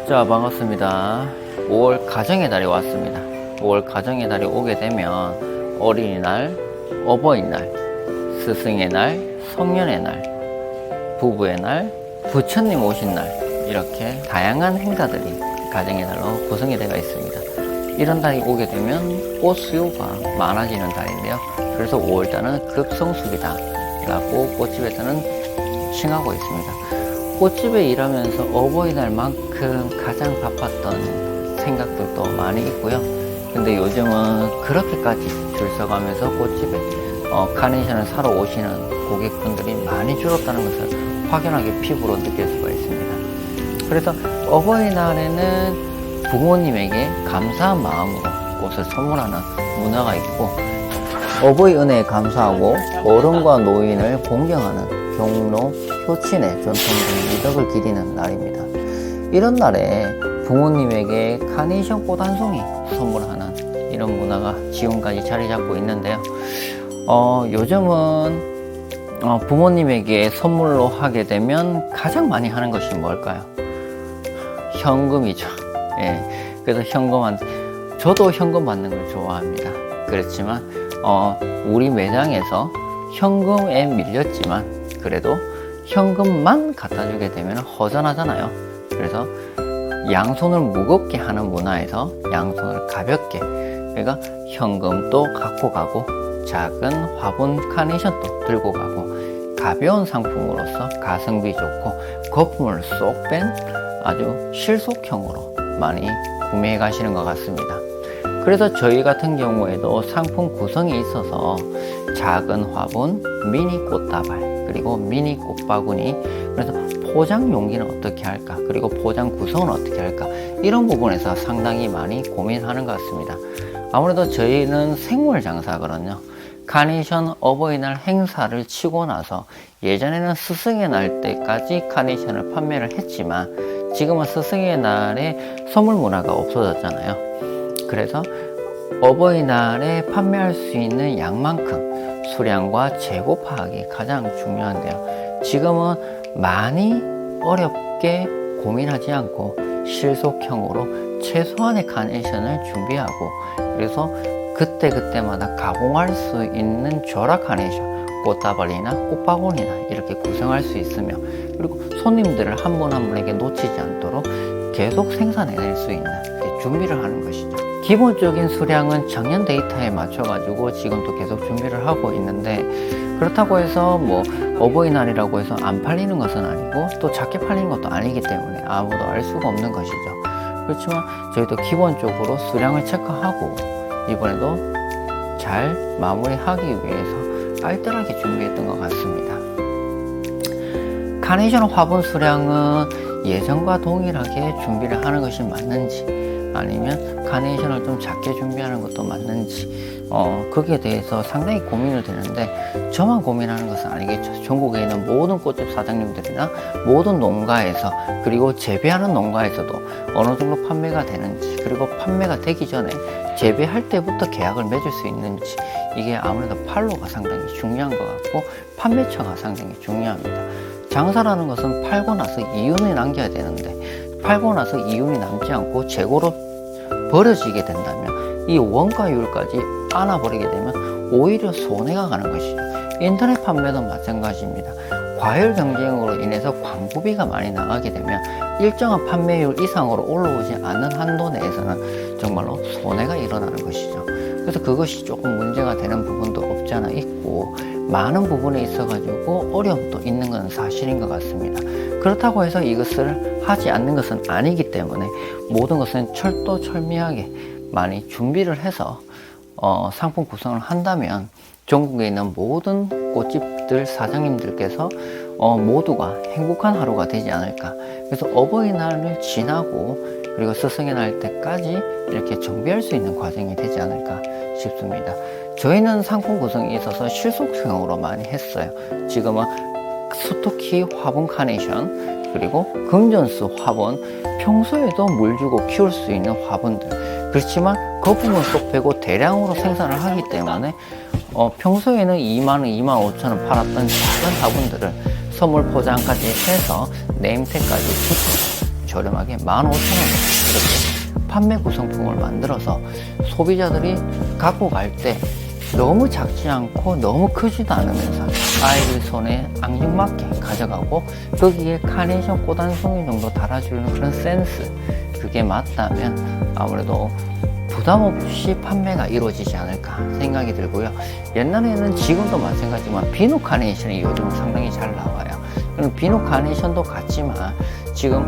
자, 반갑습니다. 5월 가정의 달이 왔습니다. 5월 가정의 달이 오게 되면 어린이날, 어버이날, 스승의 날, 성년의 날, 부부의 날, 부처님 오신 날, 이렇게 다양한 행사들이 가정의 달로 구성이 되어 있습니다. 이런 달이 오게 되면 꽃 수요가 많아지는 달인데요. 그래서 5월달은 급성수기다 라고 꽃집에서는 칭하고 있습니다. 꽃집에 일하면서 어버이날만큼 가장 바빴던 생각들도 많이 있고요. 근데 요즘은 그렇게까지 줄 서가면서 꽃집에 카네이션을 사러 오시는 고객분들이 많이 줄었다는 것을 확연하게 피부로 느낄 수가 있습니다. 그래서 어버이날에는 부모님에게 감사한 마음으로 꽃을 선물하는 문화가 있고, 어버이 은혜에 감사하고 어른과 노인을 공경하는 경로, 효친의 전통적인 미덕을 기리는 날입니다. 이런 날에 부모님에게 카네이션 꽃 한 송이 선물하는 이런 문화가 지금까지 자리 잡고 있는데요. 요즘은 부모님에게 선물로 하게 되면 가장 많이 하는 것이 뭘까요? 현금이죠. 예, 그래서 저도 현금 받는 걸 좋아합니다. 그렇지만 우리 매장에서 현금에 밀렸지만 그래도 현금만 갖다 주게 되면 허전하잖아요. 그래서 양손을 무겁게 하는 문화에서 양손을 가볍게, 그러니까 현금도 갖고 가고 작은 화분 카네이션도 들고 가고 가벼운 상품으로서 가성비 좋고 거품을 쏙 뺀 아주 실속형으로 많이 구매해 가시는 것 같습니다. 그래서 저희 같은 경우에도 상품 구성이 있어서 작은 화분, 미니 꽃다발, 그리고 미니 꽃바구니, 그래서 포장 용기는 어떻게 할까, 그리고 포장 구성은 어떻게 할까, 이런 부분에서 상당히 많이 고민하는 것 같습니다. 아무래도 저희는 생물 장사거든요. 카네이션 어버이날 행사를 치고 나서 예전에는 스승의 날 때까지 카네이션을 판매를 했지만 지금은 스승의 날에 선물 문화가 없어졌잖아요. 그래서 어버이날에 판매할 수 있는 양만큼 수량과 재고 파악이 가장 중요한데요. 지금은 많이 어렵게 고민하지 않고 실속형으로 최소한의 카네이션을 준비하고, 그래서 그때그때마다 가공할 수 있는 절약 카네이션, 꽃다발이나 꽃바구니나 이렇게 구성할 수 있으며, 그리고 손님들을 한 분 한 분에게 놓치지 않도록 계속 생산해낼 수 있는 준비를 하는 것이죠. 기본적인 수량은 작년 데이터에 맞춰가지고 지금도 계속 준비를 하고 있는데, 그렇다고 해서 뭐 어버이날이라고 해서 안 팔리는 것은 아니고 또 작게 팔리는 것도 아니기 때문에 아무도 알 수가 없는 것이죠. 그렇지만 저희도 기본적으로 수량을 체크하고 이번에도 잘 마무리하기 위해서 알뜰하게 준비했던 것 같습니다. 카네이션 화분 수량은 예전과 동일하게 준비를 하는 것이 맞는지, 아니면 카네이션을 좀 작게 준비하는 것도 맞는지, 거기에 대해서 상당히 고민을 되는데, 저만 고민하는 것은 아니겠죠. 전국에 있는 모든 꽃집 사장님들이나 모든 농가에서, 그리고 재배하는 농가에서도 어느 정도 판매가 되는지, 그리고 판매가 되기 전에 재배할 때부터 계약을 맺을 수 있는지, 이게 아무래도 판로가 상당히 중요한 것 같고 판매처가 상당히 중요합니다. 장사라는 것은 팔고 나서 이윤을 남겨야 되는데, 팔고 나서 이윤이 남지 않고 재고로 버려지게 된다면 이 원가율까지 안아버리게 되면 오히려 손해가 가는 것이죠. 인터넷 판매도 마찬가지입니다. 과열 경쟁으로 인해서 광고비가 많이 나가게 되면 일정한 판매율 이상으로 올라오지 않는 한도 내에서는 정말로 손해가 일어나는 것이죠. 그래서 그것이 조금 문제가 되는 부분도 없지 않아 있고, 많은 부분에 있어 가지고 어려움도 있는 건 사실인 것 같습니다. 그렇다고 해서 이것을 하지 않는 것은 아니기 때문에 모든 것은 철도철미하게 많이 준비를 해서 상품 구성을 한다면 전국에 있는 모든 꽃집들 사장님들께서 모두가 행복한 하루가 되지 않을까. 그래서 어버이날을 지나고 그리고 스승의 날 때까지 이렇게 정비할 수 있는 과정이 되지 않을까 싶습니다. 저희는 상품 구성에 있어서 실속형으로 많이 했어요. 지금은 스토키 화분 카네이션, 그리고 금전수 화분, 평소에도 물 주고 키울 수 있는 화분들, 그렇지만 거품은 쏙 빼고 대량으로 생산을 하기 때문에 평소에는 2만원, 25,000원 팔았던 작은 화분들을 선물 포장까지 해서 네임택까지 붙여서 저렴하게 15,000원 이렇게 판매 구성품을 만들어서 소비자들이 갖고 갈 때 너무 작지 않고 너무 크지도 않으면서 아이들 손에 앙증맞게 가져가고 거기에 카네이션 꽃 한 송이 정도 달아주는 그런 센스, 그게 맞다면 아무래도 부담 없이 판매가 이루어지지 않을까 생각이 들고요. 옛날에는 지금도 마찬가지지만 비누 카네이션이 요즘 상당히 잘 나와요. 그럼 비누 카네이션도 같지만 지금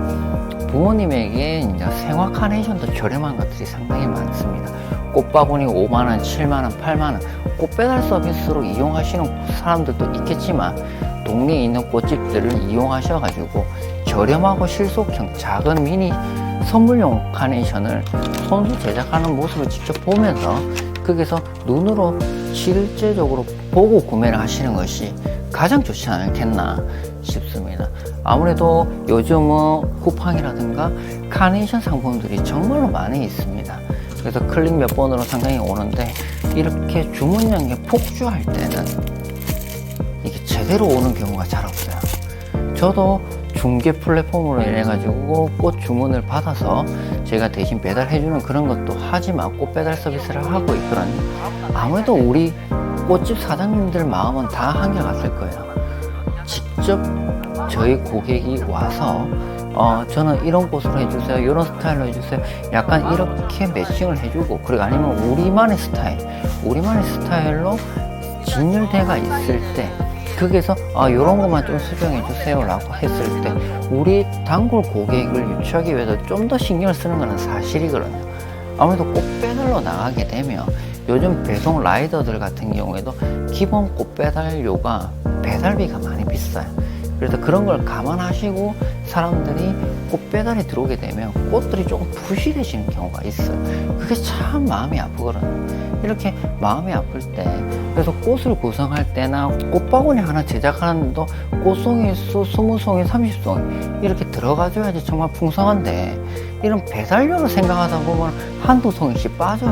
부모님에게 이제 생화 카네이션도 저렴한 것들이 상당히 많습니다. 꽃바구니 5만원, 7만원, 8만원 꽃 배달 서비스로 이용하시는 사람들도 있겠지만 동네에 있는 꽃집들을 이용하셔가지고 저렴하고 실속형 작은 미니 선물용 카네이션을 손수 제작하는 모습을 직접 보면서 거기서 눈으로 실제적으로 보고 구매를 하시는 것이 가장 좋지 않겠나 싶습니다. 아무래도 요즘은 쿠팡이라든가 카네이션 상품들이 정말로 많이 있습니다. 그래서 클릭 몇 번으로 상당히 오는데 이렇게 주문량에 폭주할 때는 이게 제대로 오는 경우가 잘 없어요. 저도 중개 플랫폼으로 인해 가지고 꽃 주문을 받아서 제가 대신 배달해주는 그런 것도 하지만 꽃 배달 서비스를 하고 있거든요. 아무래도 우리 꽃집 사장님들 마음은 다 한결같을 거예요. 직접 저희 고객이 와서 저는 이런 꽃으로 해주세요, 이런 스타일로 해주세요, 약간 이렇게 매칭을 해주고, 그리고 아니면 우리만의 스타일로 진열대가 있을 때 거기서 요런 것만 좀 수정해 주세요 라고 했을 때 우리 단골 고객을 유치하기 위해서 좀 더 신경을 쓰는 것은 사실이거든요. 아무래도 꽃 배달로 나가게 되면 요즘 배송 라이더들 같은 경우에도 기본 꽃 배달료가 배달비가 많이 비싸요. 그래서 그런 걸 감안하시고 사람들이 꽃 배달이 들어오게 되면 꽃들이 조금 부실해지는 경우가 있어요. 그게 참 마음이 아프거든요. 이렇게 마음이 아플 때, 그래서 꽃을 구성할 때나 꽃바구니 하나 제작하는데도 꽃송이 수 20송이 30송이 이렇게 들어가줘야지 정말 풍성한데 이런 배달료를 생각하다 보면 한두 송이씩 빠져요.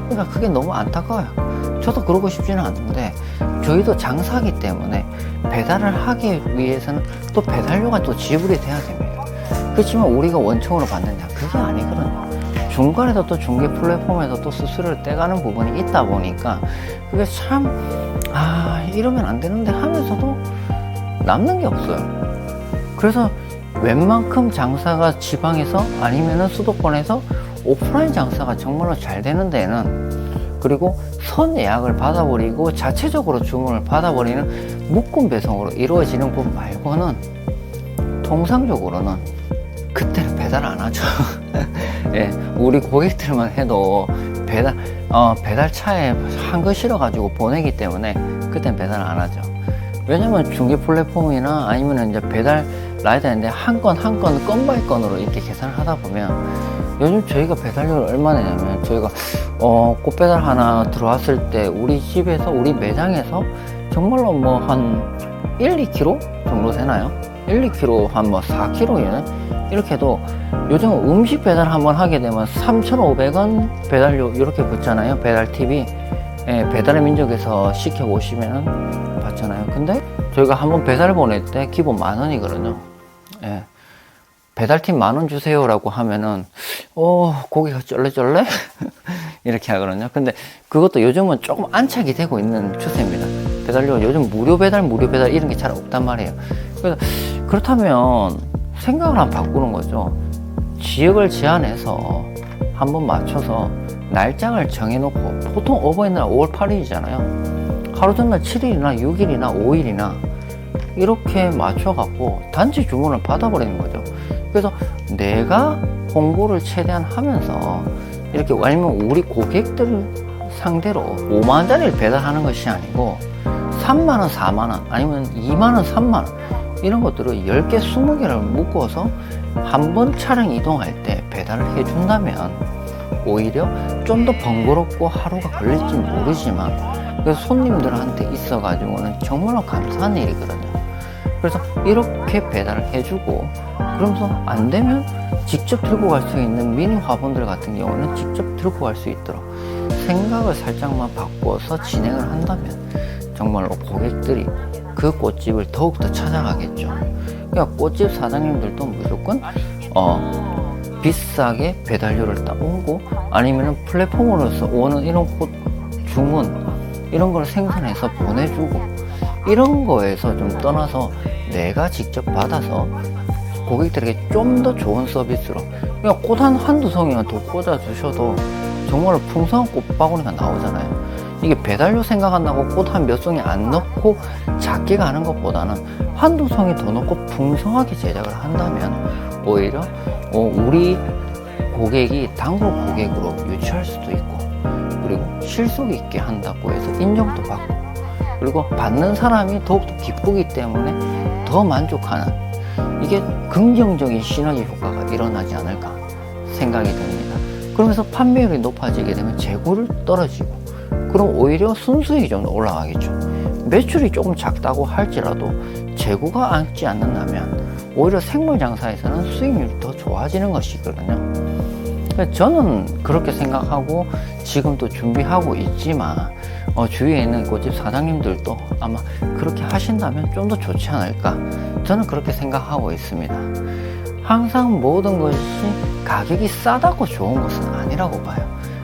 그러니까 그게 너무 안타까워요. 저도 그러고 싶지는 않은데 저희도 장사하기 때문에 배달을 하기 위해서는 또 배달료가 또 지불이 돼야 됩니다. 그렇지만 우리가 원청으로 받느냐, 그게 아니거든요. 중간에서 또 중개 플랫폼에서 또 수수료를 떼가는 부분이 있다 보니까 그게 참 이러면 안 되는데 하면서도 남는 게 없어요. 그래서 웬만큼 장사가 지방에서 아니면은 수도권에서 오프라인 장사가 정말로 잘 되는 데는, 그리고 선 예약을 받아버리고 자체적으로 주문을 받아버리는 묶음 배송으로 이루어지는 분 말고는 통상적으로는 그때는 배달 안 하죠. 예, 우리 고객들만 해도 배달차에 한 거 실어가지고 보내기 때문에 그때는 배달 안 하죠. 왜냐면 중개 플랫폼이나 아니면 이제 배달 라이더인데 한 건 바이 건으로 이렇게 계산을 하다 보면 요즘 저희가 배달료를 얼마 내냐면 저희가 꽃 배달 하나 들어왔을 때 우리 집에서 우리 매장에서 정말로 뭐 한 1, 2kg 정도 되나요? 1, 2kg 한 뭐 4kg 이렇게 해도 요즘 음식 배달 한번 하게 되면 3,500원 배달료 이렇게 붙잖아요. 배달 팁이. 예, 배달의 민족에서 시켜보시면 받잖아요. 근데 저희가 한번 배달 보낼 때 기본 10,000원이거든요. 예. 배달팁 10,000원 주세요 라고 하면은 고기가 쩔레쩔레 이렇게 하거든요. 근데 그것도 요즘은 조금 안착이 되고 있는 추세입니다. 배달료 요즘 무료 배달 이런 게 잘 없단 말이에요. 그래서 그렇다면 생각을 한번 바꾸는 거죠. 지역을 제한해서 한번 맞춰서 날짜를 정해놓고, 보통 어버이날 5월 8일이잖아요. 하루 전날 7일이나 6일이나 5일이나 이렇게 맞춰갖고 단체 주문을 받아버리는 거죠. 그래서 내가 홍보를 최대한 하면서 이렇게, 아니면 우리 고객들 상대로 5만원짜리를 배달하는 것이 아니고 3만원, 4만원, 아니면 2만원, 3만원 이런 것들을 10개, 20개를 묶어서 한 번 차량 이동할 때 배달을 해준다면 오히려 좀 더 번거롭고 하루가 걸릴지 모르지만 그래서 손님들한테 있어가지고는 정말로 감사한 일이거든요. 그래서 이렇게 배달을 해주고, 그러면서 안 되면 직접 들고 갈 수 있는 미니 화분들 같은 경우는 직접 들고 갈 수 있도록 생각을 살짝만 바꿔서 진행을 한다면 정말로 고객들이 그 꽃집을 더욱더 찾아가겠죠. 그러니까 꽃집 사장님들도 무조건 비싸게 배달료를 따오고 아니면은 플랫폼으로서 오는 이런 꽃 주문 이런 걸 생산해서 보내주고 이런 거에서 좀 떠나서 내가 직접 받아서 고객들에게 좀 더 좋은 서비스로 그냥 꽃 한두 송이만 더 꽂아 주셔도 정말로 풍성한 꽃바구니가 나오잖아요. 이게 배달료 생각한다고 꽃 한 몇 송이 안 넣고 작게 가는 것보다는 한두 송이 더 넣고 풍성하게 제작을 한다면 오히려 우리 고객이 단골 고객으로 유치할 수도 있고 그리고 실속 있게 한다고 해서 인정도 받고 그리고 받는 사람이 더욱더 기쁘기 때문에 더 만족하는 이게 긍정적인 시너지 효과가 일어나지 않을까 생각이 듭니다. 그러면서 판매율이 높아지게 되면 재고를 떨어지고 그럼 오히려 순수익이 좀 올라가겠죠. 매출이 조금 작다고 할지라도 재고가 앉지 않는다면 오히려 생물 장사에서는 수익률이 더 좋아지는 것이거든요. 저는 그렇게 생각하고 지금도 준비하고 있지만 주위에 있는 꽃집 사장님들도 아마 그렇게 하신다면 좀 더 좋지 않을까 저는 그렇게 생각하고 있습니다. 항상 모든 것이 가격이 싸다고 좋은 것은 아니라고 봐요.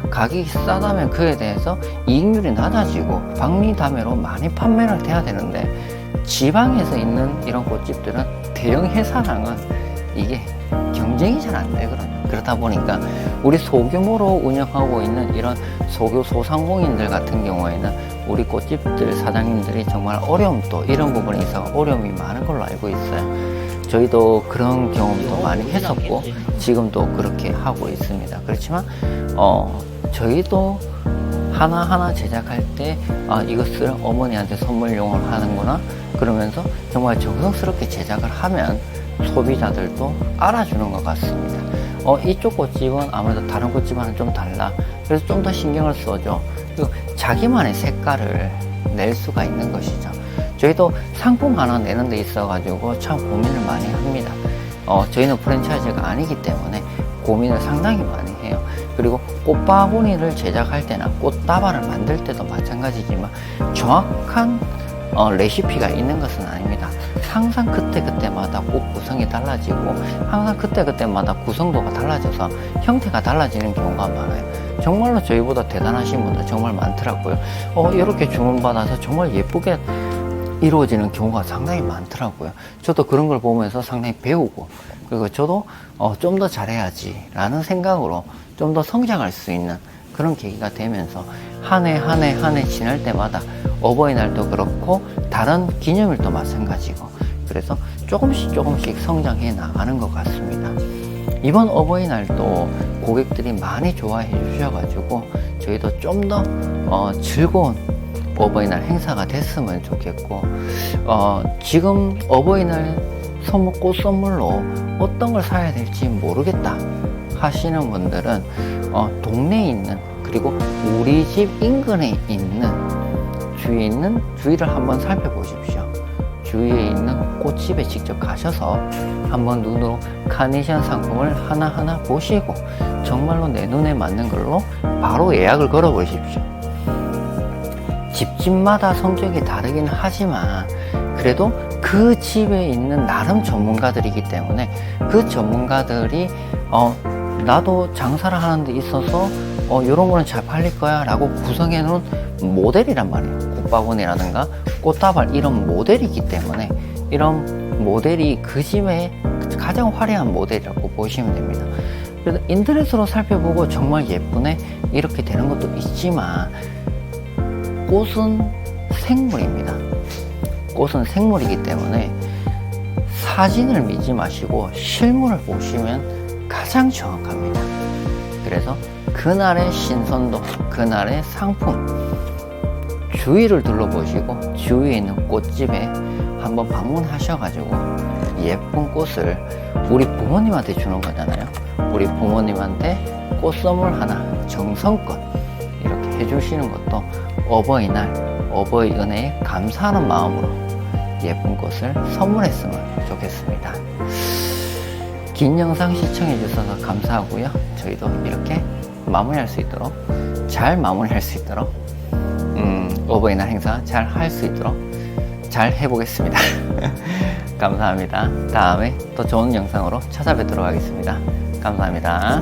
가격이 싸다면 그에 대해서 이익률이 낮아지고 박리담회로 많이 판매를 돼야 되는데 지방에서 있는 이런 꽃집들은 대형 회사랑은 이게 경쟁이 잘 안 되거든요. 그러다 보니까 우리 소규모로 운영하고 있는 이런 소상공인들 같은 경우에는 우리 꽃집들 사장님들이 정말 어려움도 이런 부분에 있어서 어려움이 많은 걸로 알고 있어요. 저희도 그런 경험도 많이 했었고 지금도 그렇게 하고 있습니다. 그렇지만 저희도 하나하나 제작할 때 이것을 어머니한테 선물용을 하는구나 그러면서 정말 정성스럽게 제작을 하면 소비자들도 알아주는 것 같습니다. 이쪽 꽃집은 아무래도 다른 꽃집과는 좀 달라. 그래서 좀 더 신경을 써줘. 그리고 자기만의 색깔을 낼 수가 있는 것이죠. 저희도 상품 하나 내는 데 있어가지고 참 고민을 많이 합니다. 저희는 프랜차이즈가 아니기 때문에 고민을 상당히 많이 해요. 그리고 꽃바구니를 제작할 때나 꽃다발을 만들 때도 마찬가지지만 정확한 레시피가 있는 것은 아닙니다. 항상 그때그때마다 꽃 구성이 달라지고 항상 그때그때마다 구성도가 달라져서 형태가 달라지는 경우가 많아요. 정말로 저희보다 대단하신 분들 정말 많더라고요. 이렇게 주문받아서 정말 예쁘게 이루어지는 경우가 상당히 많더라고요. 저도 그런 걸 보면서 상당히 배우고 그리고 저도 좀 더 잘해야지 라는 생각으로 좀 더 성장할 수 있는 그런 계기가 되면서 한 해 지날 때마다 어버이날도 그렇고 다른 기념일도 마찬가지고 그래서 조금씩 성장해 나가는 것 같습니다. 이번 어버이날도 고객들이 많이 좋아해 주셔가지고 저희도 좀 더 즐거운 어버이날 행사가 됐으면 좋겠고 지금 어버이날 꽃 선물로 어떤 걸 사야 될지 모르겠다 하시는 분들은 동네에 있는 그리고 우리 집 인근에 있는 주위를 한번 살펴보십시오. 주위에 있는 꽃집에 직접 가셔서 한번 눈으로 카네이션 상품을 하나하나 보시고 정말로 내 눈에 맞는 걸로 바로 예약을 걸어 보십시오. 집집마다 성격이 다르긴 하지만 그래도 그 집에 있는 나름 전문가들이기 때문에 그 전문가들이 나도 장사를 하는 데 있어서 이런 거는 잘 팔릴 거야 라고 구성해 놓은 모델이란 말이에요. 꽃바구니라든가 꽃다발 이런 모델이기 때문에 이런 모델이 그 집에 가장 화려한 모델이라고 보시면 됩니다. 그래서 인터넷으로 살펴보고 정말 예쁘네 이렇게 되는 것도 있지만 꽃은 생물입니다. 꽃은 생물이기 때문에 사진을 믿지 마시고 실물을 보시면 가장 정확합니다. 그래서 그날의 신선도, 그날의 상품 주위를 둘러보시고 주위에 있는 꽃집에 한번 방문하셔가지고 예쁜 꽃을 우리 부모님한테 주는 거잖아요. 우리 부모님한테 꽃 선물 하나 정성껏 이렇게 해주시는 것도 어버이날, 어버이 은혜에 감사하는 마음으로 예쁜 꽃을 선물했으면 좋겠습니다. 긴 영상 시청해 주셔서 감사하고요. 저희도 이렇게 마무리할 수 있도록 잘 마무리할 수 있도록 어버이날 행사 잘 할 수 있도록 잘 해보겠습니다. 감사합니다. 다음에 또 좋은 영상으로 찾아뵙도록 하겠습니다. 감사합니다.